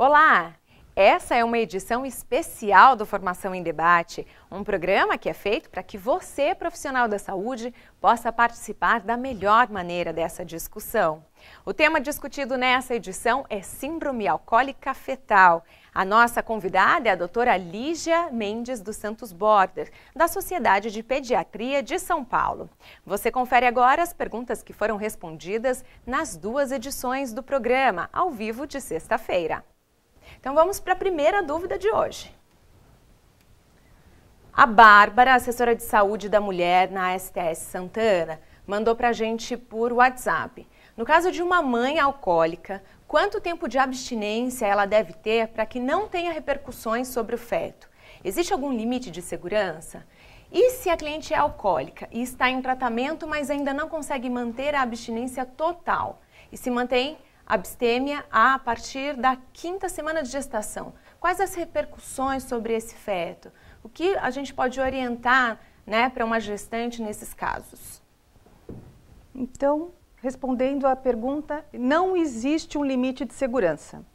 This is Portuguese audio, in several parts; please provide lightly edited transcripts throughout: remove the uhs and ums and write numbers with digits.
Olá! Essa é uma edição especial do Formação em Debate, um programa que é feito para que você, profissional da saúde, possa participar da melhor maneira dessa discussão. O tema discutido nessa edição é Síndrome Alcoólica Fetal. A nossa convidada é a doutora Lígia Mendes dos Santos Border, da Sociedade de Pediatria de São Paulo. Você confere agora as perguntas que foram respondidas nas duas edições do programa, ao vivo de sexta-feira. Então vamos para a primeira dúvida de hoje. A Bárbara, assessora de saúde da mulher na STS Santana, mandou para a gente por WhatsApp. No caso de uma mãe alcoólica, quanto tempo de abstinência ela deve ter para que não tenha repercussões sobre o feto? Existe algum limite de segurança? E se a cliente é alcoólica e está em tratamento, mas ainda não consegue manter a abstinência total e se mantém abstêmia a partir da 5ª semana de gestação? Quais as repercussões sobre esse feto? O que a gente pode orientar, para uma gestante nesses casos? Então, respondendo à pergunta, não existe um limite de segurança.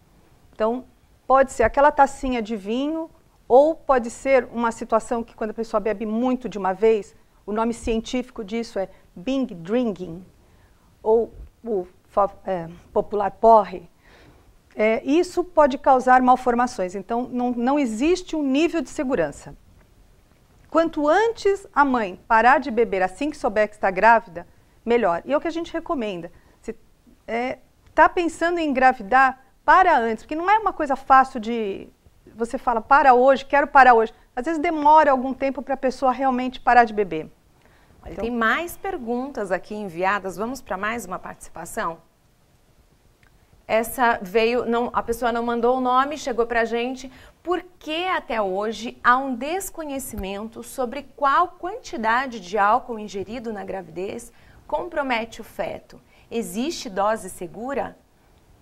Então, pode ser aquela tacinha de vinho ou pode ser uma situação que quando a pessoa bebe muito de uma vez, o nome científico disso é binge drinking ou o popular porre, isso pode causar malformações. Então, não existe um nível de segurança. Quanto antes a mãe parar de beber assim que souber que está grávida, melhor. E é o que a gente recomenda. Se está pensando em engravidar, para antes, porque não é uma coisa fácil de... Você fala, para hoje, quero parar hoje. Às vezes demora algum tempo para a pessoa realmente parar de beber. Então, tem mais perguntas aqui enviadas. Vamos para mais uma participação? Essa veio, a pessoa não mandou o nome, chegou para a gente. Por que até hoje há um desconhecimento sobre qual quantidade de álcool ingerido na gravidez compromete o feto? Existe dose segura?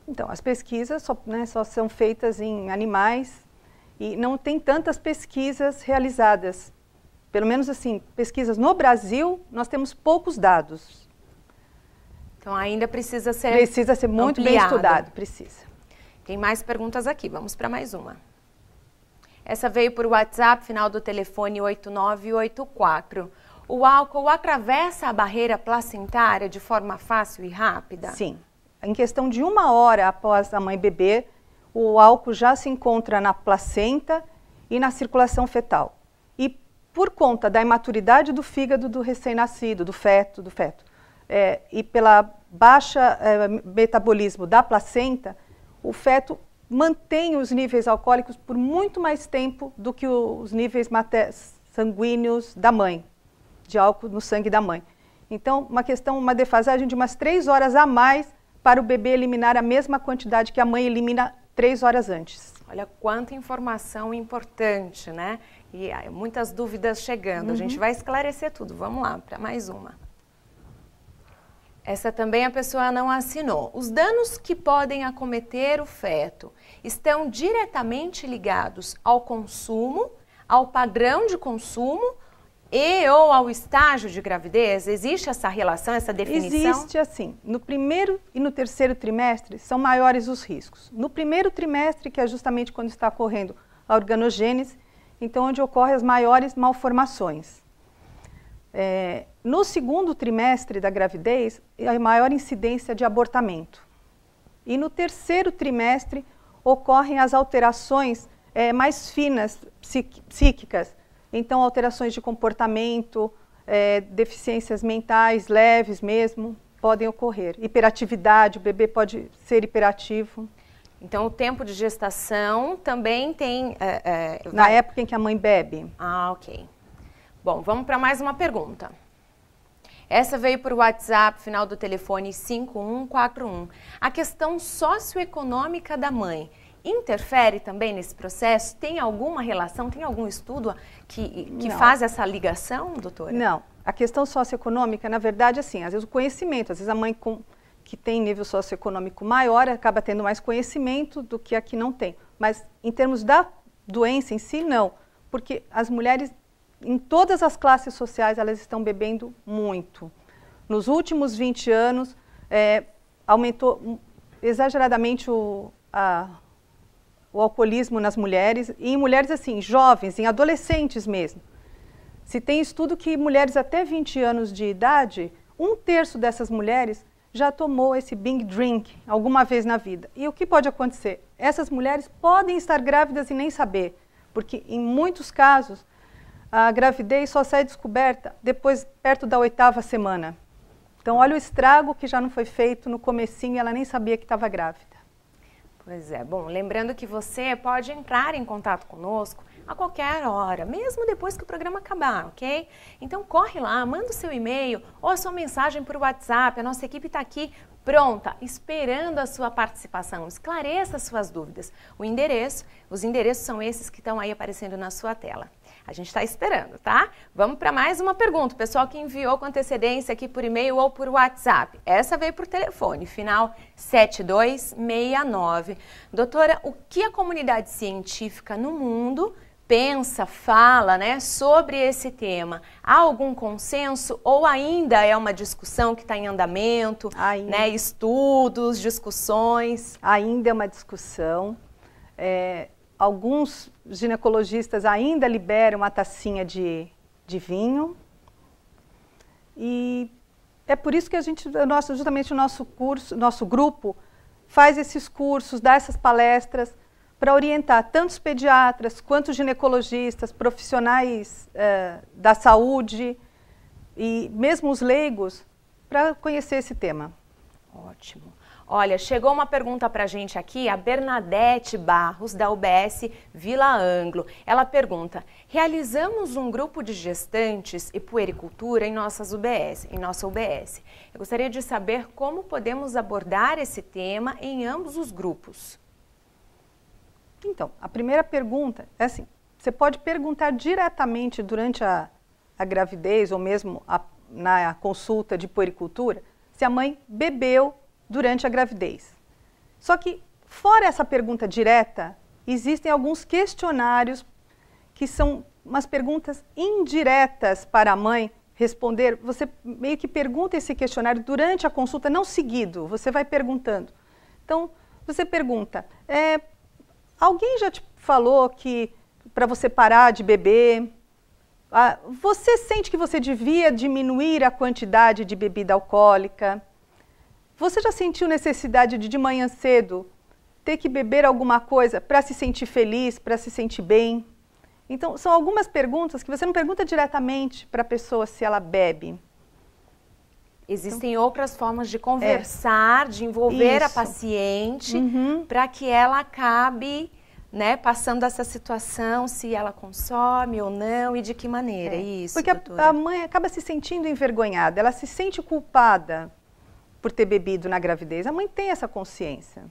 Então, as pesquisas só são feitas em animais e não tem tantas pesquisas realizadas. Pelo menos assim, pesquisas no Brasil, nós temos poucos dados. Então ainda precisa ser muito ampliado. Bem estudado, precisa. Tem mais perguntas aqui, vamos para mais uma. Essa veio por WhatsApp, final do telefone 8984. O álcool atravessa a barreira placentária de forma fácil e rápida? Sim. Em questão de 1 hora após a mãe beber, o álcool já se encontra na placenta e na circulação fetal. E por conta da imaturidade do fígado do recém-nascido, do feto, e pela baixa metabolismo da placenta, o feto mantém os níveis alcoólicos por muito mais tempo do que os níveis sanguíneos da mãe, de álcool no sangue da mãe. Então, uma defasagem de umas 3 horas a mais para o bebê eliminar a mesma quantidade que a mãe elimina 3 horas antes. Olha quanta informação importante, né? E muitas dúvidas chegando. A gente vai esclarecer tudo. Vamos lá, para mais uma. Essa também a pessoa não assinou. Os danos que podem acometer o feto estão diretamente ligados ao consumo, ao padrão de consumo ou ao estágio de gravidez? Existe essa relação, essa definição? Existe, assim. No 1º e no 3º trimestre são maiores os riscos. No 1º trimestre, que é justamente quando está ocorrendo a organogênese, então onde ocorrem as maiores malformações. No 2º trimestre da gravidez, a maior incidência de abortamento. E no 3º trimestre ocorrem as alterações mais finas, psíquicas. Então, alterações de comportamento, deficiências mentais leves mesmo, podem ocorrer. Hiperatividade, o bebê pode ser hiperativo. Então, o tempo de gestação também tem... Na época em que a mãe bebe. Ah, ok. Bom, vamos para mais uma pergunta. Essa veio por WhatsApp, final do telefone 5141. A questão socioeconômica da mãe interfere também nesse processo? Tem alguma relação, tem algum estudo que faz essa ligação, doutora? Não. A questão socioeconômica, na verdade, assim, às vezes o conhecimento, às vezes a mãe que tem nível socioeconômico maior acaba tendo mais conhecimento do que a que não tem. Mas em termos da doença em si, não. Porque as mulheres, em todas as classes sociais, elas estão bebendo muito. Nos últimos 20 anos, aumentou exageradamente o alcoolismo nas mulheres, e em mulheres assim, jovens, em adolescentes mesmo. Se tem estudo que mulheres até 20 anos de idade, 1/3 dessas mulheres já tomou esse Big Drink alguma vez na vida. E o que pode acontecer? Essas mulheres podem estar grávidas e nem saber, porque em muitos casos a gravidez só sai descoberta depois, perto da 8ª semana. Então olha o estrago que já não foi feito no comecinho e ela nem sabia que estava grávida. Pois é, bom, lembrando que você pode entrar em contato conosco a qualquer hora, mesmo depois que o programa acabar, ok? Então corre lá, manda o seu e-mail ou a sua mensagem por WhatsApp, a nossa equipe está aqui pronta, esperando a sua participação. Esclareça as suas dúvidas. Os endereços são esses que estão aí aparecendo na sua tela. A gente está esperando, tá? Vamos para mais uma pergunta. O pessoal que enviou com antecedência aqui por e-mail ou por WhatsApp. Essa veio por telefone, final 7269. Doutora, o que a comunidade científica no mundo pensa, fala, né, sobre esse tema? Há algum consenso ou ainda é uma discussão que está em andamento? Né, estudos, discussões? Ainda é uma discussão. Alguns ginecologistas ainda liberam uma tacinha de vinho. E é por isso que justamente o nosso grupo faz esses cursos, dá essas palestras, para orientar tanto os pediatras quanto os ginecologistas, profissionais da saúde e mesmo os leigos, para conhecer esse tema. Ótimo. Olha, chegou uma pergunta para a gente aqui, a Bernadette Barros, da UBS Vila Anglo. Ela pergunta: realizamos um grupo de gestantes e puericultura em nossa UBS. Eu gostaria de saber como podemos abordar esse tema em ambos os grupos. Então, a primeira pergunta é assim, você pode perguntar diretamente durante a gravidez ou mesmo na consulta de puericultura se a mãe bebeu durante a gravidez. Só que, fora essa pergunta direta, existem alguns questionários que são umas perguntas indiretas para a mãe responder. Você meio que pergunta esse questionário durante a consulta, não seguido, você vai perguntando. Então, você pergunta, alguém já te falou que para você parar de beber, você sente que você devia diminuir a quantidade de bebida alcoólica? Você já sentiu necessidade de manhã cedo ter que beber alguma coisa para se sentir feliz, para se sentir bem? Então, são algumas perguntas que você não pergunta diretamente para a pessoa se ela bebe. Existem outras formas de conversar, de envolver a paciente, para que ela acabe, né, passando essa situação, se ela consome ou não e de que maneira. Isso, porque a mãe acaba se sentindo envergonhada, ela se sente culpada por ter bebido na gravidez. A mãe tem essa consciência,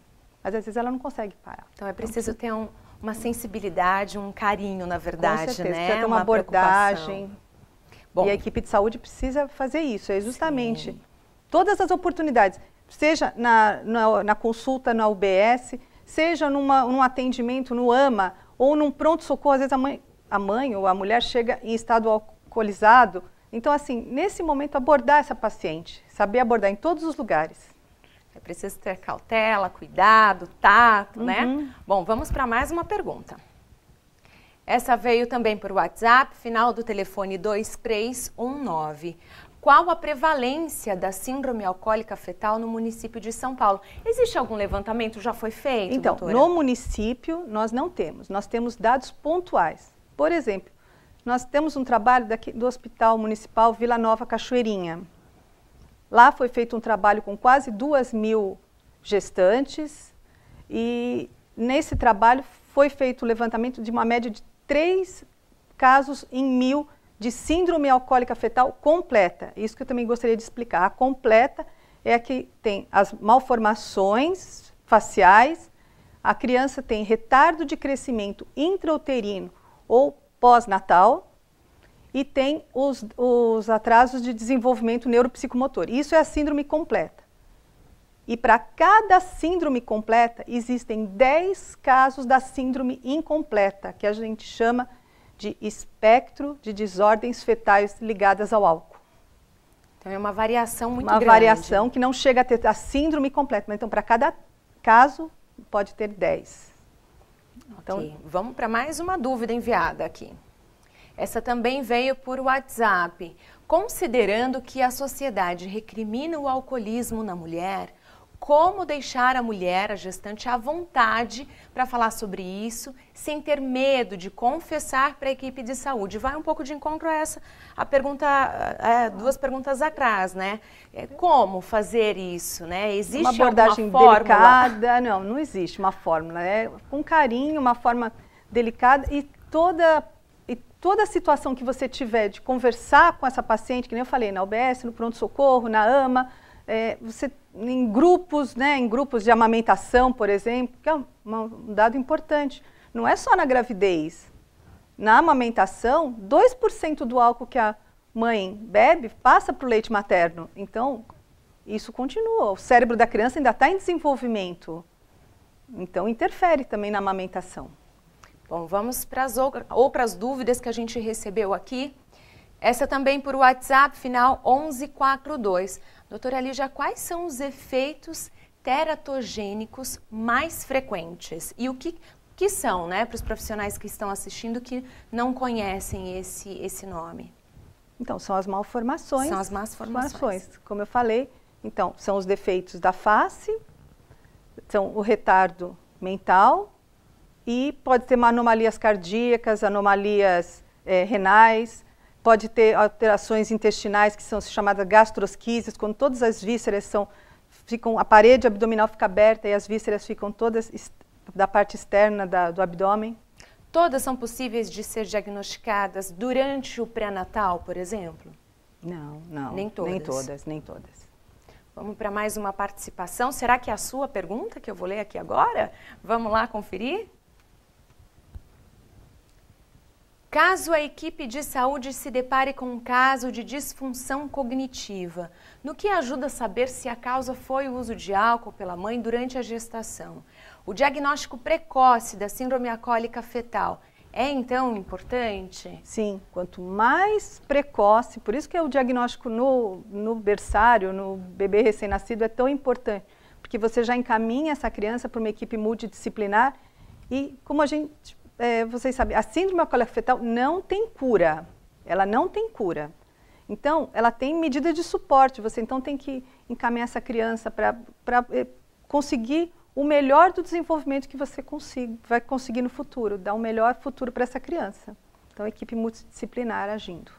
mas às vezes ela não consegue parar. Então é preciso ter uma sensibilidade, um carinho, na verdade, com certeza, né? Precisa ter uma abordagem. Bom, e a equipe de saúde precisa fazer isso, justamente todas as oportunidades, seja na consulta na UBS, seja num atendimento no AMA ou num pronto-socorro. Às vezes a mãe ou a mulher chega em estado alcoolizado. Então, assim, nesse momento, abordar essa paciente, saber abordar em todos os lugares. É preciso ter cautela, cuidado, tato, né? Bom, vamos para mais uma pergunta. Essa veio também por WhatsApp, final do telefone 2319. Qual a prevalência da síndrome alcoólica fetal no município de São Paulo? Existe algum levantamento? Já foi feito, então, doutora? No município, nós não temos. Nós temos dados pontuais. Por exemplo, nós temos um trabalho do Hospital Municipal Vila Nova Cachoeirinha. Lá foi feito um trabalho com quase 2.000 gestantes e nesse trabalho foi feito o levantamento de uma média de 3 casos em 1.000 de síndrome alcoólica fetal completa. Isso que eu também gostaria de explicar. A completa é a que tem as malformações faciais, a criança tem retardo de crescimento intrauterino ou pós-natal e tem os atrasos de desenvolvimento neuropsicomotor. Isso é a síndrome completa. E para cada síndrome completa, existem 10 casos da síndrome incompleta, que a gente chama de espectro de desordens fetais ligadas ao álcool. Então é uma variação muito grande. Uma variação que não chega a ter a síndrome completa. Então, para cada caso, pode ter 10. Ok, vamos para mais uma dúvida enviada aqui. Essa também veio por WhatsApp. Considerando que a sociedade recrimina o alcoolismo na mulher, como deixar a mulher, a gestante, à vontade para falar sobre isso, sem ter medo de confessar para a equipe de saúde? Vai um pouco de encontro a a pergunta, duas perguntas atrás, né? Como fazer isso, né? Existe uma abordagem delicada? Não existe uma fórmula. É com carinho, uma forma delicada e toda situação que você tiver de conversar com essa paciente, que nem eu falei, na UBS, no pronto-socorro, na AMA, você em grupos, né, em grupos de amamentação, por exemplo, que é um dado importante. Não é só na gravidez. Na amamentação, 2% do álcool que a mãe bebe passa para o leite materno. Então, isso continua. O cérebro da criança ainda está em desenvolvimento. Então, interfere também na amamentação. Bom, vamos para as outras dúvidas que a gente recebeu aqui. Essa também por WhatsApp, final 1142. Doutora Lígia, quais são os efeitos teratogênicos mais frequentes? E o que são, né, para os profissionais que estão assistindo que não conhecem esse nome? Então, são as malformações. São as más formações. Como eu falei, então, são os defeitos da face, são o retardo mental e pode ter anomalias cardíacas, anomalias renais, pode ter alterações intestinais que são chamadas gastrosquises, quando todas as vísceras a parede abdominal fica aberta e as vísceras ficam todas da parte externa do abdômen. Todas são possíveis de ser diagnosticadas durante o pré-natal, por exemplo? Não. Nem todas? Nem todas. Vamos para mais uma participação. Será que é a sua pergunta que eu vou ler aqui agora? Vamos lá conferir? Caso a equipe de saúde se depare com um caso de disfunção cognitiva, no que ajuda a saber se a causa foi o uso de álcool pela mãe durante a gestação? O diagnóstico precoce da síndrome alcoólica fetal é, então, importante? Sim, quanto mais precoce, por isso que o diagnóstico no berçário, no bebê recém-nascido, é tão importante, porque você já encaminha essa criança para uma equipe multidisciplinar e, como vocês sabem, a síndrome alcoólica fetal não tem cura, ela não tem cura. Então, ela tem medida de suporte, você então tem que encaminhar essa criança para conseguir o melhor do desenvolvimento que você vai conseguir no futuro, dar um melhor futuro para essa criança. Então, a equipe multidisciplinar agindo.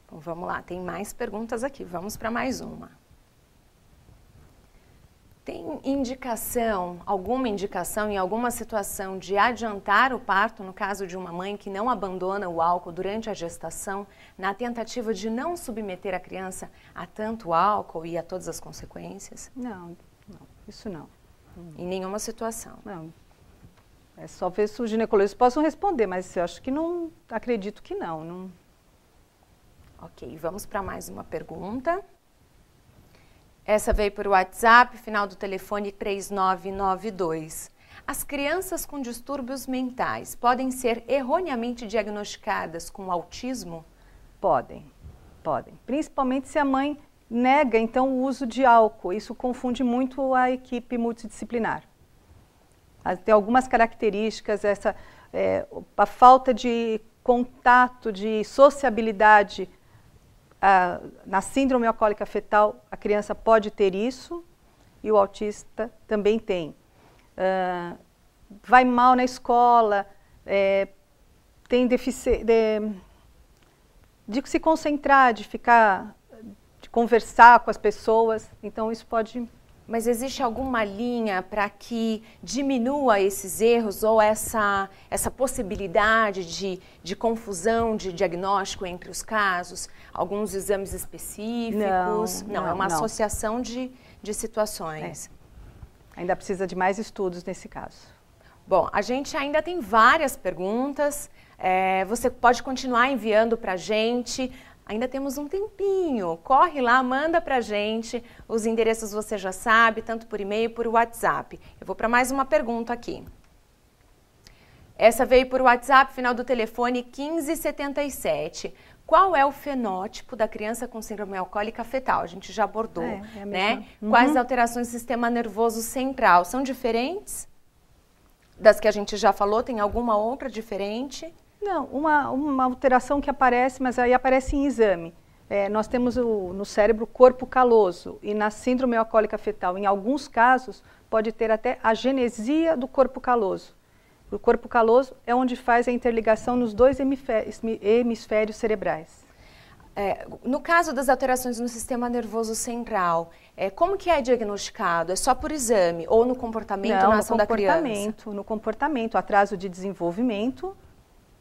Bom, vamos lá, tem mais perguntas aqui, vamos para mais uma. Tem alguma indicação em alguma situação de adiantar o parto no caso de uma mãe que não abandona o álcool durante a gestação, na tentativa de não submeter a criança a tanto álcool e a todas as consequências? Não, isso não. Em nenhuma situação? Não. É só ver se os ginecologistas possam responder, mas eu acho que não, acredito que não. Ok, vamos para mais uma pergunta. Essa veio por WhatsApp, final do telefone 3992. As crianças com distúrbios mentais podem ser erroneamente diagnosticadas com autismo? Podem. Principalmente se a mãe nega, então, o uso de álcool. Isso confunde muito a equipe multidisciplinar. Tem algumas características, a falta de contato, de sociabilidade. Na síndrome alcoólica fetal, a criança pode ter isso e o autista também tem. Vai mal na escola, tem deficiência de se concentrar, de conversar com as pessoas, então isso pode... Mas existe alguma linha para que diminua esses erros ou essa possibilidade de confusão de diagnóstico entre os casos? Alguns exames específicos? Não, é uma associação de situações. Ainda precisa de mais estudos nesse caso. Bom, a gente ainda tem várias perguntas. Você pode continuar enviando para a gente. Ainda temos um tempinho, corre lá, manda pra gente, os endereços você já sabe, tanto por e-mail, por WhatsApp. Eu vou para mais uma pergunta aqui. Essa veio por WhatsApp, final do telefone 1577. Qual é o fenótipo da criança com síndrome alcoólica fetal? A gente já abordou, né? Quais alterações do sistema nervoso central? São diferentes? das que a gente já falou, tem alguma outra diferente? Não, uma alteração que aparece, mas aí aparece em exame. Nós temos no cérebro corpo caloso e na síndrome alcoólica fetal, em alguns casos, pode ter até a genesia do corpo caloso. O corpo caloso é onde faz a interligação nos dois hemisférios cerebrais. No caso das alterações no sistema nervoso central, como que é diagnosticado? É só por exame ou no comportamento, na ação da criança? No comportamento, atraso de desenvolvimento.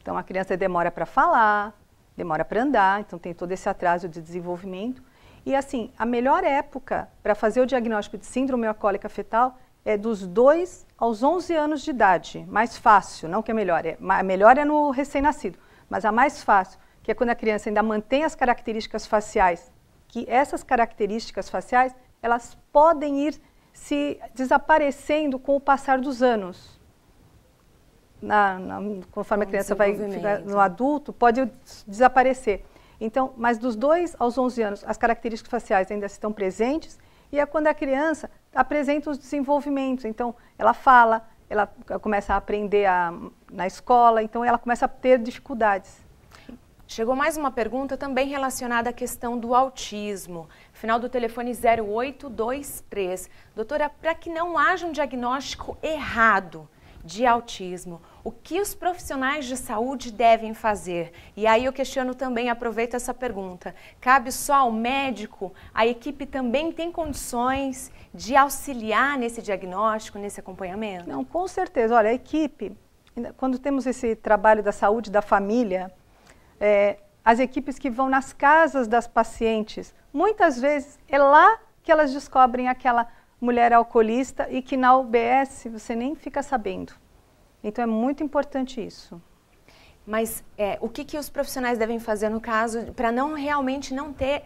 Então, a criança demora para falar, demora para andar, então tem todo esse atraso de desenvolvimento. E assim, a melhor época para fazer o diagnóstico de síndrome alcoólica fetal é dos 2 aos 11 anos de idade. Mais fácil, não que é melhor. A melhor é no recém-nascido, mas a mais fácil, que é quando a criança ainda mantém as características faciais, que essas características faciais, elas podem ir se desaparecendo com o passar dos anos. Conforme a criança vai ficar no adulto, pode desaparecer. Então, mas dos 2 aos 11 anos, as características faciais ainda estão presentes, e é quando a criança apresenta os desenvolvimentos. Então, ela fala, ela começa a aprender na escola, então ela começa a ter dificuldades. Chegou mais uma pergunta também relacionada à questão do autismo. Final do telefone 0823. Doutora, para que não haja um diagnóstico errado de autismo, o que os profissionais de saúde devem fazer? E aí eu questiono também, aproveito essa pergunta, cabe só ao médico? A equipe também tem condições de auxiliar nesse diagnóstico, nesse acompanhamento? Não, com certeza. Olha, a equipe, quando temos esse trabalho da saúde da família, as equipes que vão nas casas das pacientes, muitas vezes é lá que elas descobrem aquela mulher alcoolista e que na UBS você nem fica sabendo. Então é muito importante isso. Mas o que os profissionais devem fazer no caso para realmente não ter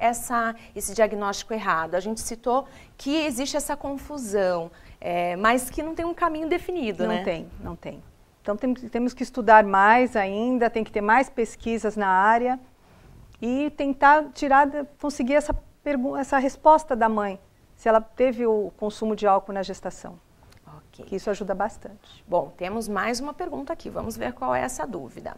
esse diagnóstico errado? A gente citou que existe essa confusão, mas que não tem um caminho definido, né? Não tem. Então temos que estudar mais ainda, tem que ter mais pesquisas na área e tentar conseguir essa resposta da mãe, se ela teve o consumo de álcool na gestação. Ok. Que isso ajuda bastante. Bom, temos mais uma pergunta aqui, vamos ver qual é essa dúvida.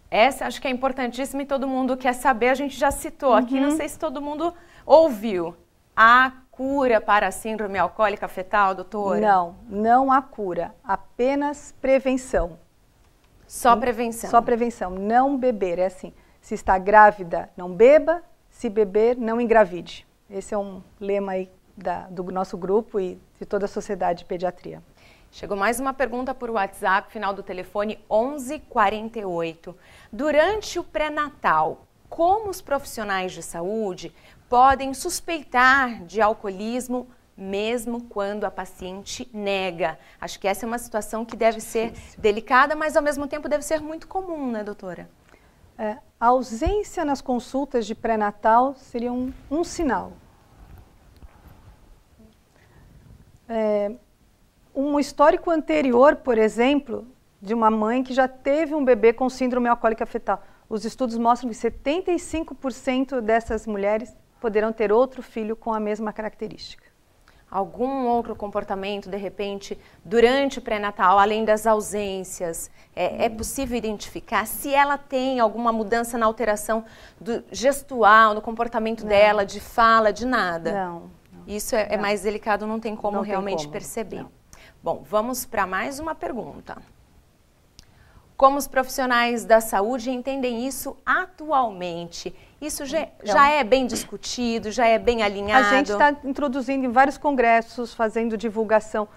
Essa acho que é importantíssima e todo mundo quer saber, a gente já citou aqui, não sei se todo mundo ouviu. A cura para a síndrome alcoólica fetal, doutora? Não há cura, apenas prevenção. Só prevenção? Só prevenção, não beber, é assim, se está grávida, não beba, se beber, não engravide. Esse é um lema aí do nosso grupo e de toda a sociedade de pediatria. Chegou mais uma pergunta por WhatsApp, final do telefone 1148. Durante o pré-natal, como os profissionais de saúde podem suspeitar de alcoolismo mesmo quando a paciente nega? Acho que essa é uma situação que deve ser delicada, mas ao mesmo tempo deve ser muito comum, né, doutora? A ausência nas consultas de pré-natal seria um sinal. Um histórico anterior, por exemplo, de uma mãe que já teve um bebê com síndrome alcoólica fetal. Os estudos mostram que 75% dessas mulheres poderão ter outro filho com a mesma característica. Algum outro comportamento, de repente, durante o pré-natal, além das ausências, é possível identificar se ela tem alguma mudança na alteração gestual, no comportamento dela, de fala, de nada? Não. Isso é mais delicado, não tem como realmente perceber. Não. Bom, vamos para mais uma pergunta. Como os profissionais da saúde entendem isso atualmente? Isso já é bem discutido, já é bem alinhado? A gente está introduzindo em vários congressos, fazendo divulgação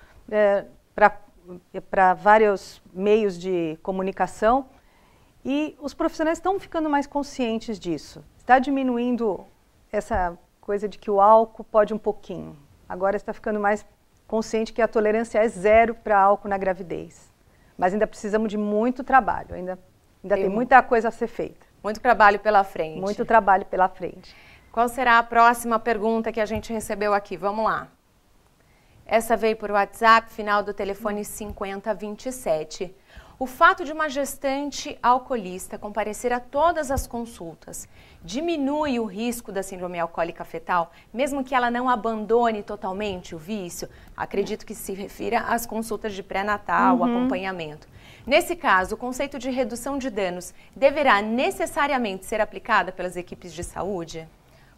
para vários meios de comunicação e os profissionais estão ficando mais conscientes disso. Está diminuindo essa coisa de que o álcool pode um pouquinho. Agora está ficando mais consciente que a tolerância é 0 para álcool na gravidez. Mas ainda precisamos de muito trabalho, ainda tem muita coisa a ser feita. Muito trabalho pela frente. Muito trabalho pela frente. Qual será a próxima pergunta que a gente recebeu aqui? Vamos lá. Essa veio por WhatsApp, final do telefone 5027. O fato de uma gestante alcoolista comparecer a todas as consultas diminui o risco da síndrome alcoólica fetal, mesmo que ela não abandone totalmente o vício? Acredito que se refira às consultas de pré-natal, o acompanhamento. Nesse caso, o conceito de redução de danos deverá necessariamente ser aplicado pelas equipes de saúde?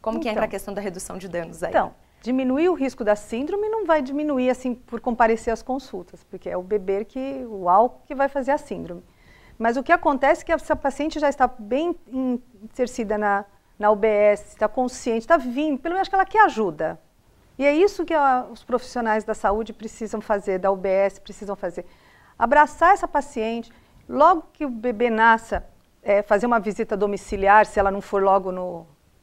Como que entra a questão da redução de danos aí? Então, diminuir o risco da síndrome não vai diminuir assim por comparecer às consultas, porque é o beber o álcool que vai fazer a síndrome. Mas o que acontece é que essa paciente já está bem inserida na UBS, está consciente, está vindo, pelo menos que ela quer ajuda. E é isso que os profissionais da saúde precisam fazer, da UBS precisam fazer. Abraçar essa paciente, logo que o bebê nasça, fazer uma visita domiciliar, se ela não for logo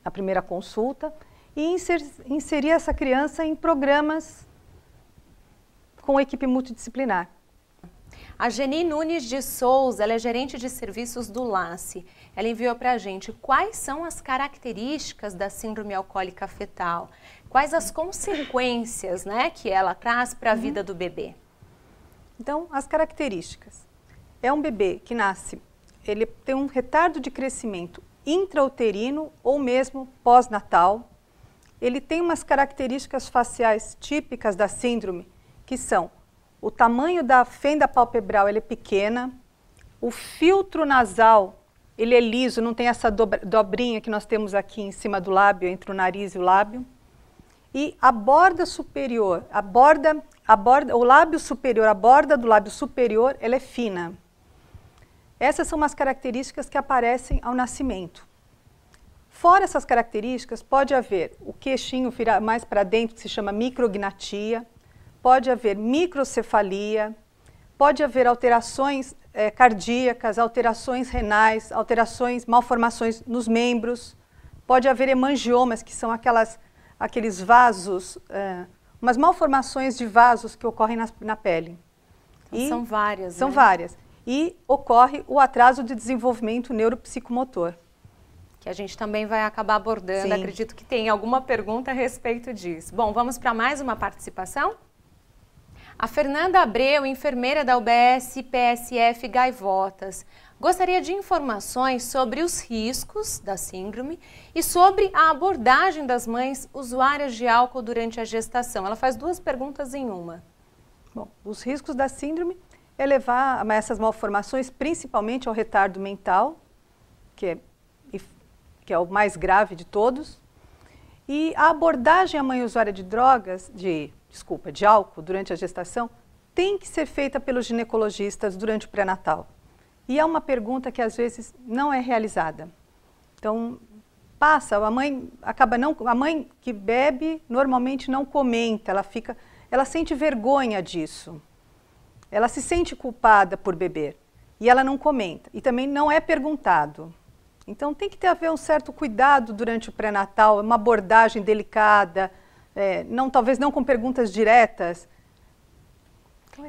na primeira consulta, e inserir essa criança em programas com equipe multidisciplinar. A Geni Nunes de Souza, ela é gerente de serviços do LACE. Ela enviou para a gente quais são as características da síndrome alcoólica fetal, quais as consequências, né, que ela traz para a vida do bebê. Então, as características. É um bebê que nasce, ele tem um retardo de crescimento intrauterino ou mesmo pós-natal. Ele tem umas características faciais típicas da síndrome, que são o tamanho da fenda palpebral, ele é pequena, o filtro nasal, ele é liso, não tem essa dobrinha que nós temos aqui em cima do lábio, entre o nariz e o lábio. E a borda superior, o lábio superior, a borda do lábio superior, ela é fina. Essas são umas características que aparecem ao nascimento. Fora essas características, pode haver o queixinho virar mais para dentro, que se chama micrognatia, pode haver microcefalia, pode haver alterações cardíacas, alterações renais, malformações nos membros, pode haver hemangiomas, que são aqueles vasos, umas malformações de vasos que ocorrem na pele. Então, são várias, São né? várias. E ocorre o atraso de desenvolvimento neuropsicomotor. Que a gente também vai acabar abordando. Sim. Acredito que tem alguma pergunta a respeito disso. Bom, vamos para mais uma participação? A Fernanda Abreu, enfermeira da UBS PSF Gaivotas, gostaria de informações sobre os riscos da síndrome e sobre a abordagem das mães usuárias de álcool durante a gestação. Ela faz duas perguntas em uma. Bom, os riscos da síndrome é levar a essas malformações principalmente ao retardo mental, que é o mais grave de todos, e a abordagem à mãe usuária de de álcool durante a gestação tem que ser feita pelos ginecologistas durante o pré-natal. E é uma pergunta que às vezes não é realizada. Então, a mãe que bebe normalmente não comenta, ela sente vergonha disso. Ela se sente culpada por beber e ela não comenta e também não é perguntado. Então tem que haver um certo cuidado durante o pré-natal, uma abordagem delicada, talvez não com perguntas diretas.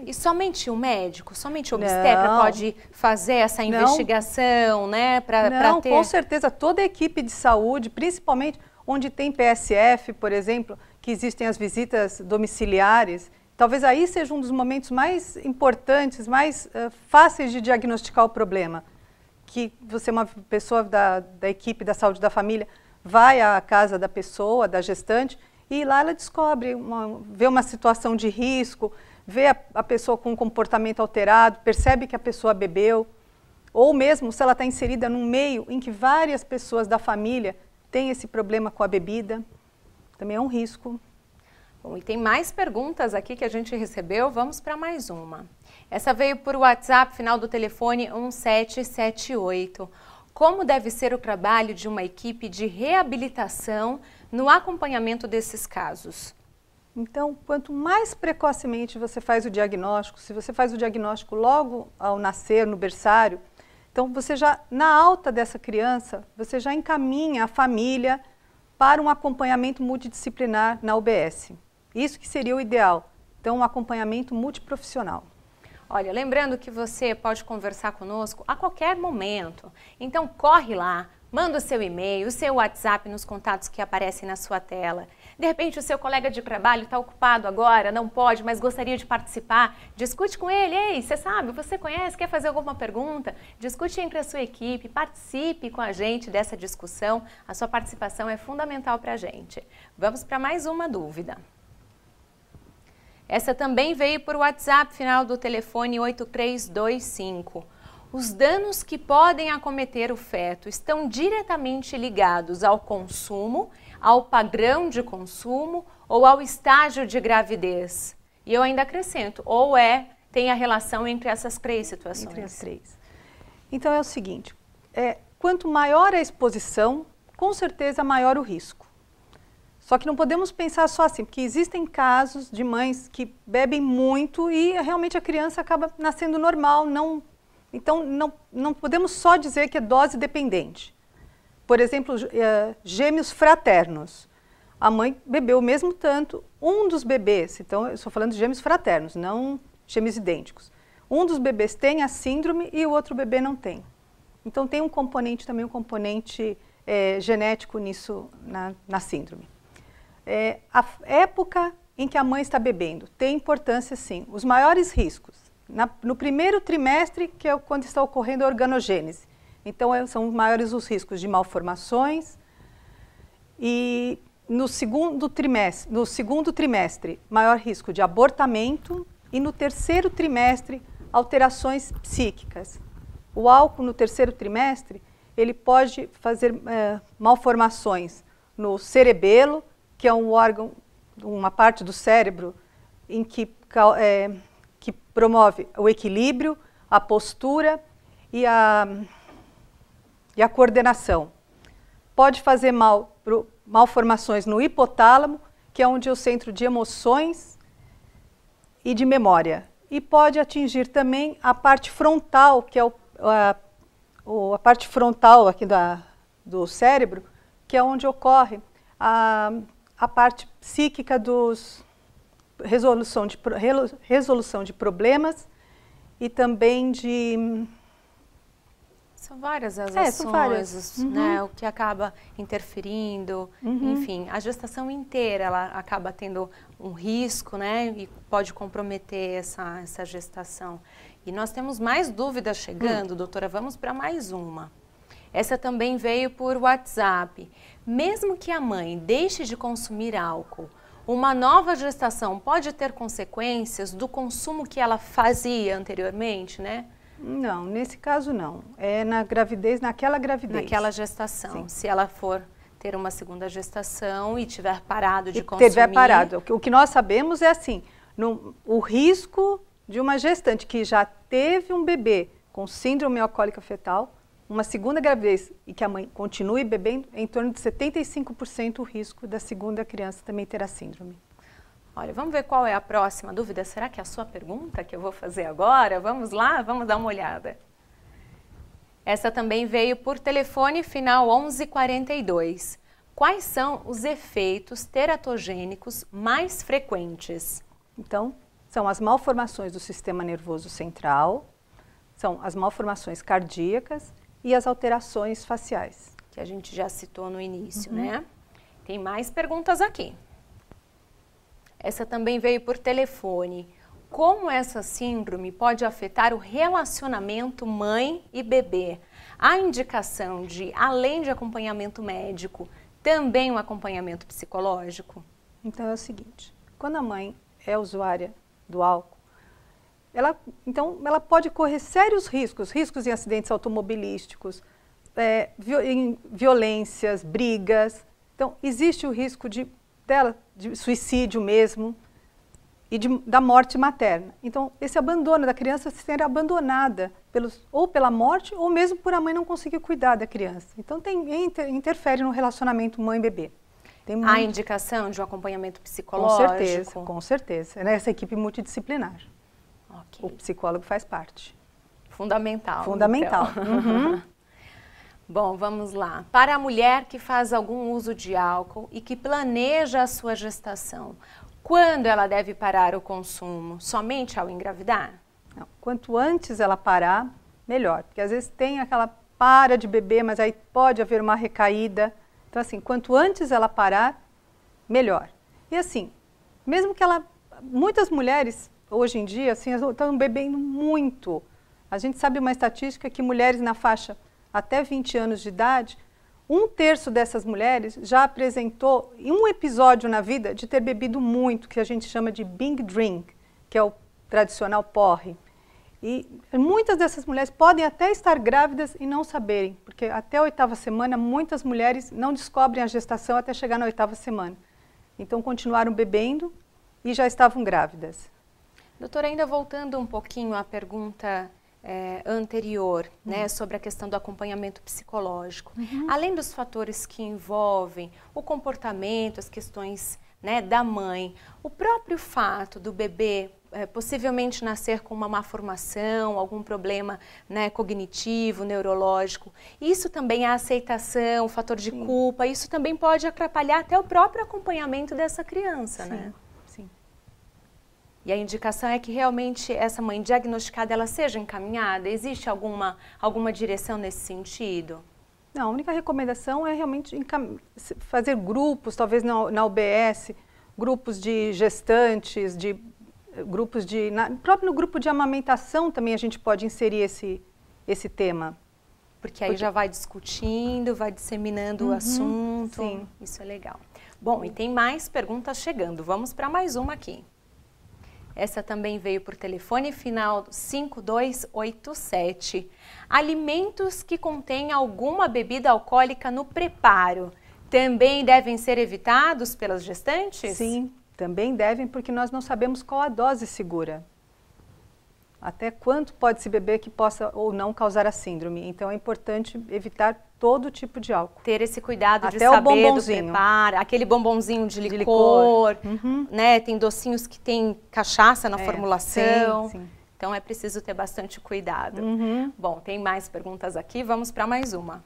E somente o médico, somente o obstetra pode fazer essa investigação, né? Não, com certeza, toda a equipe de saúde, principalmente onde tem PSF, por exemplo, que existem as visitas domiciliares, talvez aí seja um dos momentos mais importantes, mais fáceis de diagnosticar o problema. Que você, uma pessoa da equipe da saúde da família, vai à casa da pessoa, da gestante, e lá ela descobre, vê uma situação de risco, vê a pessoa com um comportamento alterado, percebe que a pessoa bebeu, ou mesmo se ela está inserida num meio em que várias pessoas da família têm esse problema com a bebida, também é um risco. Bom, e tem mais perguntas aqui que a gente recebeu, vamos para mais uma. Essa veio por WhatsApp, final do telefone 1778. Como deve ser o trabalho de uma equipe de reabilitação no acompanhamento desses casos? Então, quanto mais precocemente você faz o diagnóstico, se você faz o diagnóstico logo ao nascer, no berçário, então você já, na alta dessa criança, você já encaminha a família para um acompanhamento multidisciplinar na UBS. Isso que seria o ideal. Então, um acompanhamento multiprofissional. Olha, lembrando que você pode conversar conosco a qualquer momento. Então, corre lá, Manda o seu e-mail, o seu WhatsApp nos contatos que aparecem na sua tela. De repente o seu colega de trabalho está ocupado agora, não pode, mas gostaria de participar. Discute com ele, ei, você sabe, você conhece, quer fazer alguma pergunta? Discute entre a sua equipe, participe com a gente dessa discussão. A sua participação é fundamental para a gente. Vamos para mais uma dúvida. Essa também veio por WhatsApp, final do telefone 8325. Os danos que podem acometer o feto estão diretamente ligados ao consumo, ao padrão de consumo ou ao estágio de gravidez? E eu ainda acrescento, ou tem a relação entre essas três situações? Entre as três. Então é o seguinte, quanto maior a exposição, com certeza maior o risco. Só que não podemos pensar só assim, porque existem casos de mães que bebem muito e realmente a criança acaba nascendo normal, então não podemos só dizer que é dose dependente. Por exemplo, gêmeos fraternos. A mãe bebeu o mesmo tanto, um dos bebês, então eu estou falando de gêmeos fraternos, não gêmeos idênticos. Um dos bebês tem a síndrome e o outro bebê não tem. Então tem um componente também, um componente genético nisso, na síndrome. A época em que a mãe está bebendo tem importância sim. Os maiores riscos, no primeiro trimestre, que é quando está ocorrendo a organogênese. Então são maiores os riscos de malformações e no segundo trimestre, maior risco de abortamento e no terceiro trimestre, alterações psíquicas. O álcool no terceiro trimestre, ele pode fazer malformações no cerebelo, que é um órgão, uma parte do cérebro em que promove o equilíbrio, a postura e a coordenação. Pode fazer malformações no hipotálamo, que é onde é o centro de emoções e de memória. E pode atingir também a parte frontal, que é a parte frontal aqui do cérebro, que é onde ocorre a parte psíquica dos resolução de problemas e também de... São várias as ações, são várias. Né, o que acaba interferindo, enfim, a gestação inteira ela acaba tendo um risco, né, e pode comprometer essa gestação. E nós temos mais dúvidas chegando, doutora, vamos para mais uma. Essa também veio por WhatsApp. Mesmo que a mãe deixe de consumir álcool, uma nova gestação pode ter consequências do consumo que ela fazia anteriormente, né? Não, nesse caso não. É naquela gravidez. Naquela gestação. Sim. Se ela for ter uma segunda gestação e tiver parado de consumir... Tiver parado. O que nós sabemos é assim, o risco de uma gestante que já teve um bebê com síndrome alcoólica fetal, uma segunda gravidez e que a mãe continue bebendo, é em torno de 75% o risco da segunda criança também ter a síndrome. Olha, vamos ver qual é a próxima dúvida. Será que é a sua pergunta que eu vou fazer agora? Vamos lá? Vamos dar uma olhada. Essa também veio por telefone final 1142. Quais são os efeitos teratogênicos mais frequentes? Então, são as malformações do sistema nervoso central, são as malformações cardíacas e as alterações faciais. Que a gente já citou no início, né? Tem mais perguntas aqui. Essa também veio por telefone. Como essa síndrome pode afetar o relacionamento mãe e bebê? Há indicação de, além de acompanhamento médico, também um acompanhamento psicológico? Então é o seguinte, quando a mãe é usuária do álcool, ela pode correr sérios riscos em acidentes automobilísticos, em violências, brigas. Então existe o risco de suicídio mesmo e da morte materna. Então, esse abandono da criança ser abandonada ou pela morte ou mesmo por a mãe não conseguir cuidar da criança. Então, interfere no relacionamento mãe-bebê. Há indicação de um acompanhamento psicológico? Com certeza. Nessa equipe multidisciplinar. Okay. O psicólogo faz parte. Fundamental. Fundamental. Então. Bom, vamos lá. Para a mulher que faz algum uso de álcool e que planeja a sua gestação, quando ela deve parar o consumo? Somente ao engravidar? Não. Quanto antes ela parar, melhor. Porque às vezes tem aquela para de beber, mas aí pode haver uma recaída. Então, assim, quanto antes ela parar, melhor. E assim, mesmo que muitas mulheres, hoje em dia, assim, estão bebendo muito. A gente sabe uma estatística que mulheres na faixa até 20 anos de idade, 1/3 dessas mulheres já apresentou em um episódio na vida de ter bebido muito, que a gente chama de binge drink, que é o tradicional porre. E muitas dessas mulheres podem até estar grávidas e não saberem, porque até a 8ª semana muitas mulheres não descobrem a gestação até chegar na 8ª semana. Então continuaram bebendo e já estavam grávidas. Doutora, ainda voltando um pouquinho à pergunta anterior, né, sobre a questão do acompanhamento psicológico. Além dos fatores que envolvem o comportamento, as questões, né, da mãe, o próprio fato do bebê possivelmente nascer com uma má formação, algum problema, né, cognitivo, neurológico, isso também é a aceitação, o fator de culpa, isso também pode atrapalhar até o próprio acompanhamento dessa criança, né? E a indicação é que realmente essa mãe diagnosticada, ela seja encaminhada? Existe alguma direção nesse sentido? Não, a única recomendação é realmente fazer grupos, talvez na UBS, grupos de gestantes, próprio no grupo de amamentação também a gente pode inserir esse tema. Porque aí já vai discutindo, vai disseminando o assunto. Sim. Isso é legal. Bom, e tem mais perguntas chegando. Vamos para mais uma aqui. Essa também veio por telefone, final 5287. Alimentos que contêm alguma bebida alcoólica no preparo também devem ser evitados pelas gestantes? Sim, também devem, porque nós não sabemos qual a dose segura. Até quanto pode se beber que possa ou não causar a síndrome. Então é importante evitar todo tipo de álcool. Ter esse cuidado de até saber o do preparo, aquele bombonzinho de licor, né? Tem docinhos que tem cachaça na formulação. Sim. Então é preciso ter bastante cuidado. Bom, tem mais perguntas aqui, vamos para mais uma.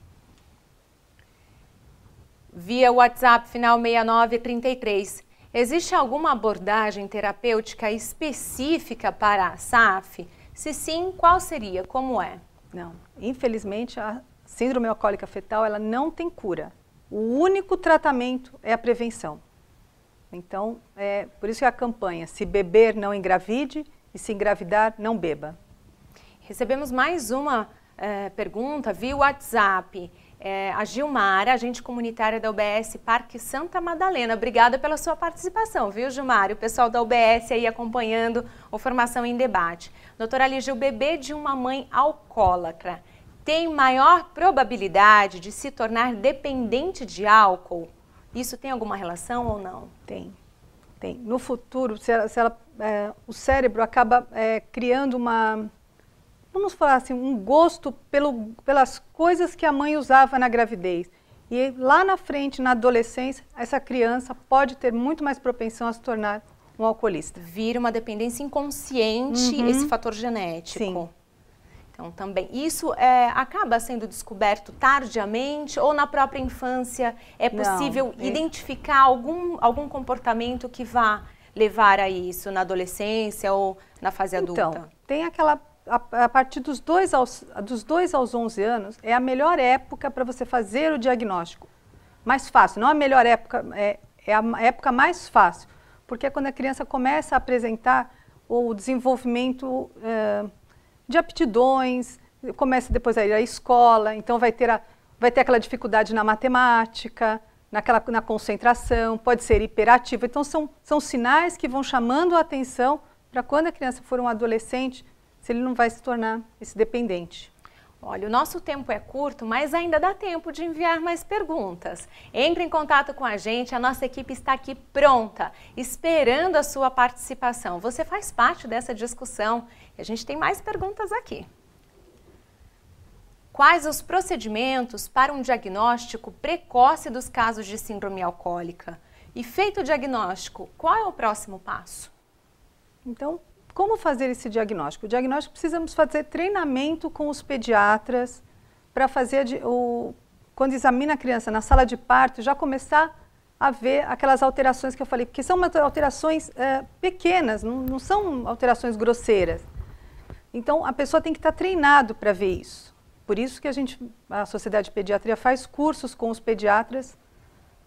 Via WhatsApp final 6933. Existe alguma abordagem terapêutica específica para a SAF? Se sim, qual seria? Como é? Não, infelizmente a síndrome alcoólica fetal ela não tem cura. O único tratamento é a prevenção. Então, por isso que a campanha, se beber não engravide e se engravidar não beba. Recebemos mais uma pergunta via WhatsApp. A Gilmara, agente comunitária da UBS Parque Santa Madalena. Obrigada pela sua participação, viu, Gilmara? O pessoal da UBS aí acompanhando o Formação em Debate. Doutora Lígia, o bebê de uma mãe alcoólatra tem maior probabilidade de se tornar dependente de álcool? Isso tem alguma relação ou não? Tem. No futuro, o cérebro acaba criando vamos falar assim, um gosto pelas coisas que a mãe usava na gravidez. E lá na frente, na adolescência, essa criança pode ter muito mais propensão a se tornar um alcoolista. Vira uma dependência inconsciente, esse fator genético. Sim. Então, também, isso acaba sendo descoberto tardiamente ou na própria infância é possível identificar algum comportamento que vá levar a isso na adolescência ou na fase adulta? Então, tem a partir dos 2 aos 11 anos, é a melhor época para você fazer o diagnóstico. Mais fácil, não a melhor época, é a época mais fácil, porque é quando a criança começa a apresentar o desenvolvimento de aptidões, começa depois a ir à escola, então vai ter aquela dificuldade na matemática, na concentração, pode ser hiperativo. Então são sinais que vão chamando a atenção para quando a criança for um adolescente, se ele não vai se tornar esse dependente. Olha, o nosso tempo é curto, mas ainda dá tempo de enviar mais perguntas. Entre em contato com a gente, a nossa equipe está aqui pronta, esperando a sua participação. Você faz parte dessa discussão e a gente tem mais perguntas aqui. Quais os procedimentos para um diagnóstico precoce dos casos de síndrome alcoólica? E feito o diagnóstico, qual é o próximo passo? Então, como fazer esse diagnóstico? O diagnóstico precisamos fazer treinamento com os pediatras para fazer, quando examina a criança na sala de parto, já começar a ver aquelas alterações que eu falei, porque são alterações pequenas, não são alterações grosseiras. Então, a pessoa tem que estar treinado para ver isso. Por isso que a Sociedade de Pediatria faz cursos com os pediatras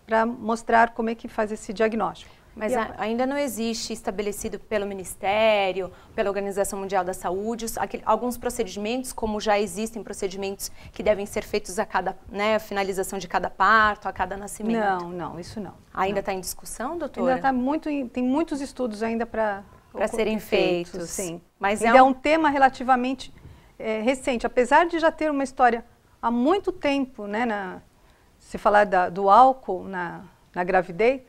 para mostrar como é que faz esse diagnóstico. Mas ainda não existe estabelecido pelo Ministério, pela Organização Mundial da Saúde, alguns procedimentos, como já existem procedimentos que devem ser feitos a cada, né, finalização de cada parto, a cada nascimento? Não, isso não. Ainda está em discussão, doutora? Ainda tem muitos estudos ainda para serem feitos. Sim. Mas ainda é um tema relativamente recente, apesar de já ter uma história há muito tempo, né, se falar do álcool na gravidez,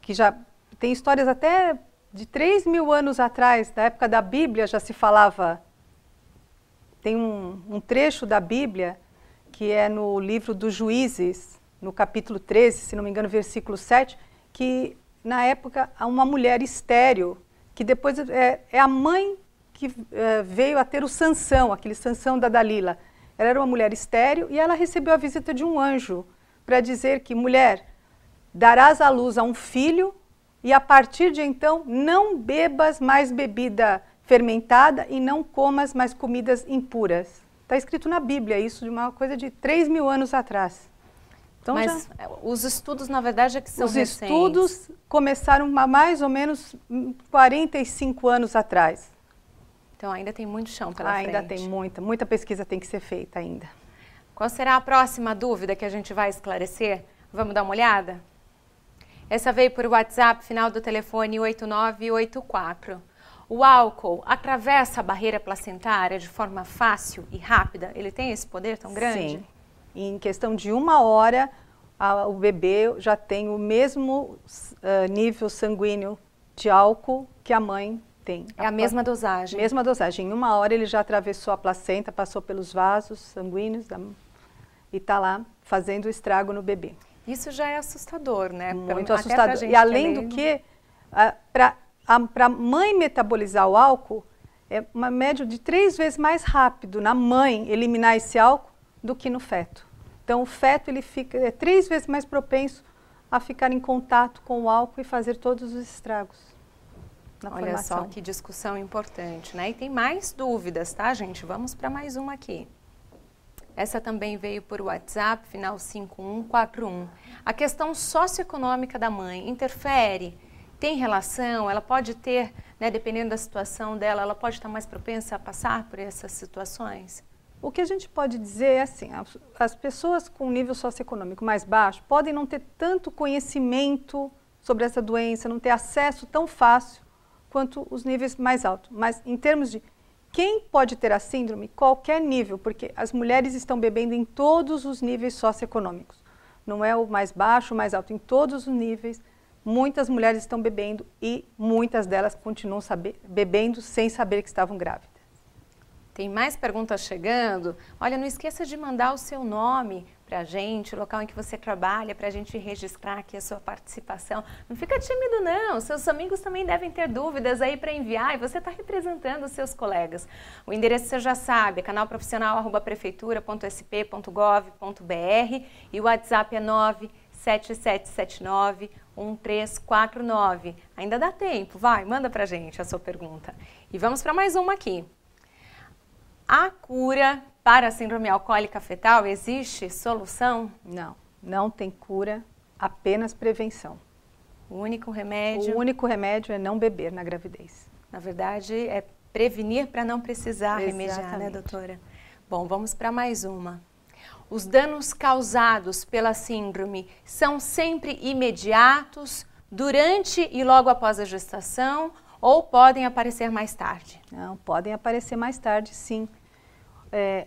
que já tem histórias até de 3.000 anos atrás, da época da Bíblia já se falava, tem um trecho da Bíblia que é no livro dos Juízes, no capítulo 13, se não me engano, versículo 7, que na época uma mulher estéril, que depois é a mãe que veio a ter o Sansão, aquele Sansão da Dalila. Ela era uma mulher estéril e ela recebeu a visita de um anjo para dizer que, mulher, darás à luz a um filho e a partir de então não bebas mais bebida fermentada e não comas mais comidas impuras. Está escrito na Bíblia isso, de uma coisa de 3.000 anos atrás. Então, mas os estudos, na verdade, é que são recentes. Os estudos começaram há mais ou menos 45 anos atrás. Então ainda tem muito chão pela frente. Ainda tem muita pesquisa tem que ser feita ainda. Qual será a próxima dúvida que a gente vai esclarecer? Vamos dar uma olhada? Essa veio por WhatsApp, final do telefone 8984. O álcool atravessa a barreira placentária de forma fácil e rápida? Ele tem esse poder tão grande? Sim. Em questão de 1 hora, o bebê já tem o mesmo nível sanguíneo de álcool que a mãe tem. É a mesma dosagem? Mesma dosagem. Em 1 hora ele já atravessou a placenta, passou pelos vasos sanguíneos e está lá fazendo o estrago no bebê. Isso já é assustador, né? Muito assustador. E além do que, para a mãe metabolizar o álcool, é uma média de 3 vezes mais rápido na mãe eliminar esse álcool do que no feto. Então o feto ele fica 3 vezes mais propenso a ficar em contato com o álcool e fazer todos os estragos na formação. Olha só que discussão importante, né? E tem mais dúvidas, tá, gente? Vamos para mais uma aqui. Essa também veio por WhatsApp, final 5141. A questão socioeconômica da mãe interfere? Tem relação? Ela pode ter, né, dependendo da situação dela, ela pode estar mais propensa a passar por essas situações? O que a gente pode dizer é assim, as pessoas com nível socioeconômico mais baixo podem não ter tanto conhecimento sobre essa doença, não ter acesso tão fácil quanto os níveis mais altos. Mas em termos de quem pode ter a síndrome, qualquer nível, porque as mulheres estão bebendo em todos os níveis socioeconômicos. Não é o mais baixo, o mais alto, em todos os níveis. Muitas mulheres estão bebendo e muitas delas continuam bebendo sem saber que estavam grávidas. Tem mais perguntas chegando? Olha, não esqueça de mandar o seu nome para a gente, o local em que você trabalha, para a gente registrar aqui a sua participação. Não fica tímido não, seus amigos também devem ter dúvidas aí para enviar e você está representando os seus colegas. O endereço você já sabe, é canalprofissional@prefeitura.sp.gov.br e o WhatsApp é 977791349. Ainda dá tempo, vai, manda pra gente a sua pergunta. E vamos para mais uma aqui. A cura para a síndrome alcoólica fetal, existe solução? Não, não tem cura, apenas prevenção. O único remédio? O único remédio é não beber na gravidez. Na verdade, é prevenir para não precisar remediar, né, doutora? Bom, vamos para mais uma. Os danos causados pela síndrome são sempre imediatos, durante e logo após a gestação, ou podem aparecer mais tarde? Não, podem aparecer mais tarde, sim.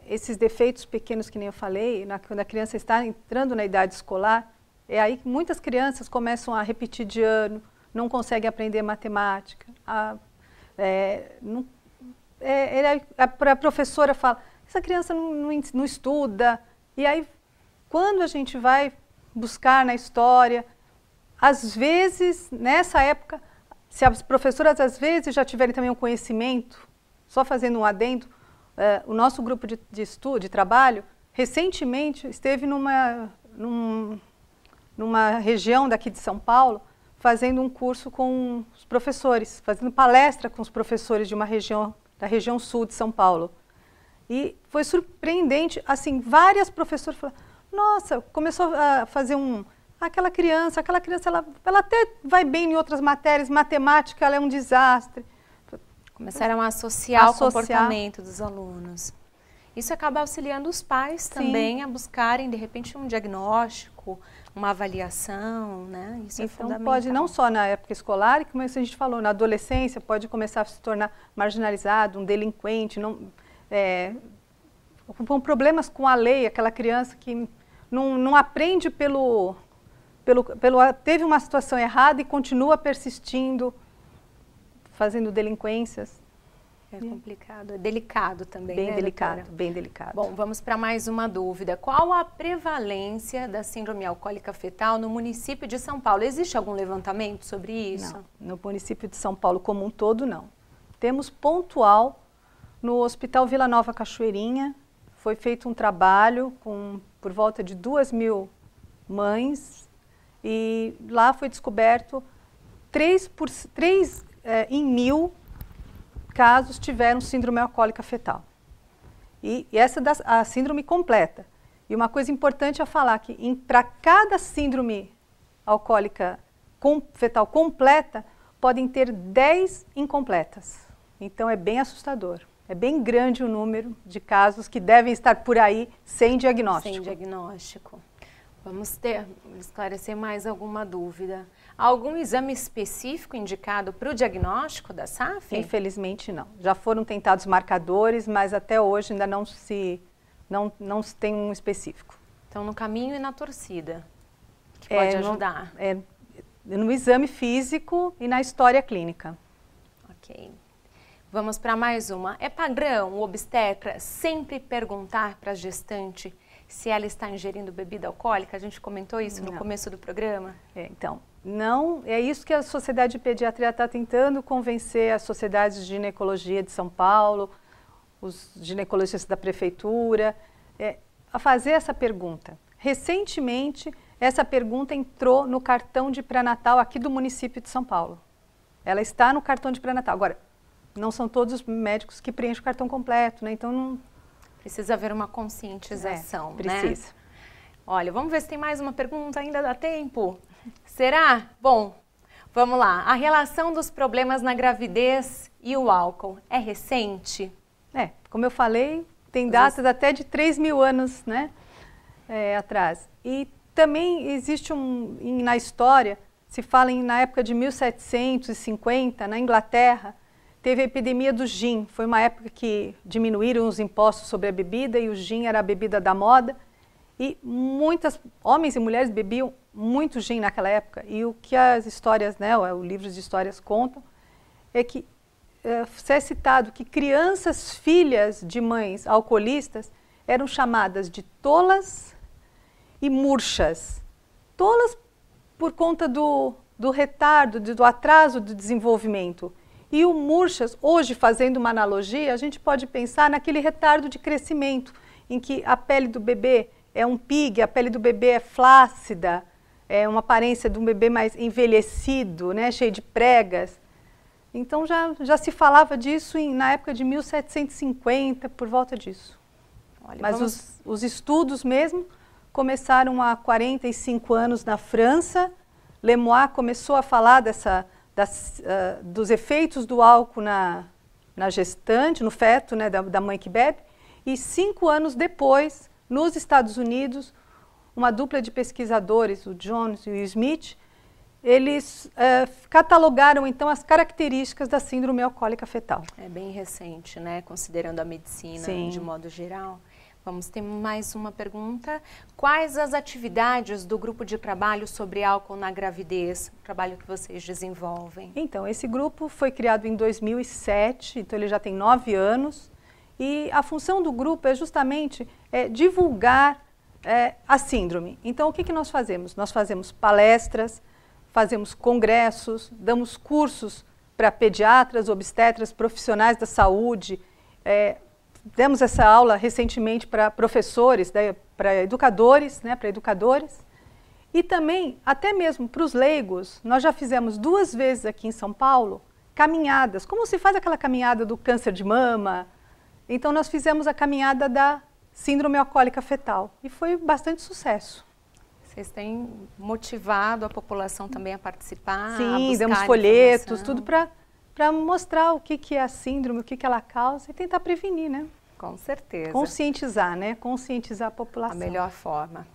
Esses defeitos pequenos que nem eu falei, quando a criança está entrando na idade escolar, é aí que muitas crianças começam a repetir de ano, não conseguem aprender matemática. A professora fala, essa criança não estuda. E aí, quando a gente vai buscar na história, às vezes, nessa época, se as professoras às vezes já tiverem também um conhecimento, só fazendo um adendo, o nosso grupo de estudo, de trabalho, recentemente esteve numa região daqui de São Paulo, fazendo um curso com os professores, fazendo palestra com os professores de uma região, da região sul de São Paulo. E foi surpreendente, assim, várias professoras falaram, nossa, começou a fazer aquela criança ela até vai bem em outras matérias, matemática ela é um desastre. Começaram a associar o comportamento dos alunos. Isso acaba auxiliando os pais também a buscarem, de repente, um diagnóstico, uma avaliação, né? Isso é fundamental. Então, pode não só na época escolar, como a gente falou, na adolescência, pode começar a se tornar marginalizado, um delinquente, com problemas com a lei, aquela criança que não aprende teve uma situação errada e continua persistindo, fazendo delinquências. É complicado, é delicado também, bem né, delicado, doutora? bem delicado. Bom, vamos para mais uma dúvida. Qual a prevalência da síndrome alcoólica fetal no município de São Paulo? Existe algum levantamento sobre isso? Não, no município de São Paulo como um todo, não. Temos pontual no Hospital Vila Nova Cachoeirinha, foi feito um trabalho por volta de 2.000 mães e lá foi descoberto 3 em 1.000 casos tiveram síndrome alcoólica fetal. E essa é a síndrome completa. E uma coisa importante é falar que para cada síndrome alcoólica fetal completa, podem ter 10 incompletas. Então é bem assustador. É bem grande o número de casos que devem estar por aí sem diagnóstico. Sem diagnóstico. Vamos esclarecer mais alguma dúvida. Há algum exame específico indicado para o diagnóstico da SAF? Infelizmente não. Já foram tentados marcadores, mas até hoje ainda não se tem um específico. Então no caminho e na torcida, que pode ajudar. No exame físico e na história clínica. Ok. Vamos para mais uma. É padrão o obstetra sempre perguntar para a gestante se ela está ingerindo bebida alcoólica? A gente comentou isso no começo do programa. Então, não, é isso que a Sociedade de Pediatria está tentando convencer as sociedades de ginecologia de São Paulo, os ginecologistas da prefeitura, a fazer essa pergunta. Recentemente, essa pergunta entrou no cartão de pré-natal aqui do município de São Paulo. Ela está no cartão de pré-natal. Agora, não são todos os médicos que preenchem o cartão completo, né? Então não... Precisa haver uma conscientização, precisa. Né? Olha, vamos ver se tem mais uma pergunta, ainda dá tempo? Será? Bom, vamos lá. A relação dos problemas na gravidez e o álcool é recente? Como eu falei, tem datas até de 3.000 anos, né, atrás. E também existe na história, se fala na época de 1750, na Inglaterra, teve a epidemia do gin. Foi uma época que diminuíram os impostos sobre a bebida e o gin era a bebida da moda. E homens e mulheres bebiam muito gin naquela época. E o que as histórias, né, os livros de histórias contam, é que é citado que crianças filhas de mães alcoolistas eram chamadas de tolas e murchas. Tolas por conta do retardo, do atraso do desenvolvimento. E o murchas, hoje fazendo uma analogia, a gente pode pensar naquele retardo de crescimento, em que a pele do bebê é um pig, a pele do bebê é flácida, é uma aparência de um bebê mais envelhecido, né, cheio de pregas. Então já se falava disso na época de 1750, por volta disso. Olha, mas os estudos mesmo começaram há 45 anos na França. Lemoine começou a falar dos efeitos do álcool na gestante, no feto, né, da mãe que bebe. E 5 anos depois, nos Estados Unidos, uma dupla de pesquisadores, o Jones e o Smith, eles catalogaram então as características da síndrome alcoólica fetal. É bem recente, né, considerando a medicina de modo geral. Vamos ter mais uma pergunta. Quais as atividades do grupo de trabalho sobre álcool na gravidez, o trabalho que vocês desenvolvem? Então, esse grupo foi criado em 2007, então ele já tem 9 anos. E a função do grupo é justamente divulgar a síndrome. Então, o que nós fazemos? Nós fazemos palestras, fazemos congressos, damos cursos para pediatras, obstetras, profissionais da saúde. Demos essa aula recentemente para professores, para educadores, né, e também, até mesmo para os leigos, nós já fizemos 2 vezes aqui em São Paulo, caminhadas, como se faz aquela caminhada do câncer de mama, Então nós fizemos a caminhada da síndrome alcoólica fetal e foi bastante sucesso. Vocês têm motivado a população também a participar? Sim, a demos folhetos, tudo para mostrar o que é a síndrome, o que ela causa e tentar prevenir, né? Com certeza. Conscientizar, né? Conscientizar a A população. melhor forma.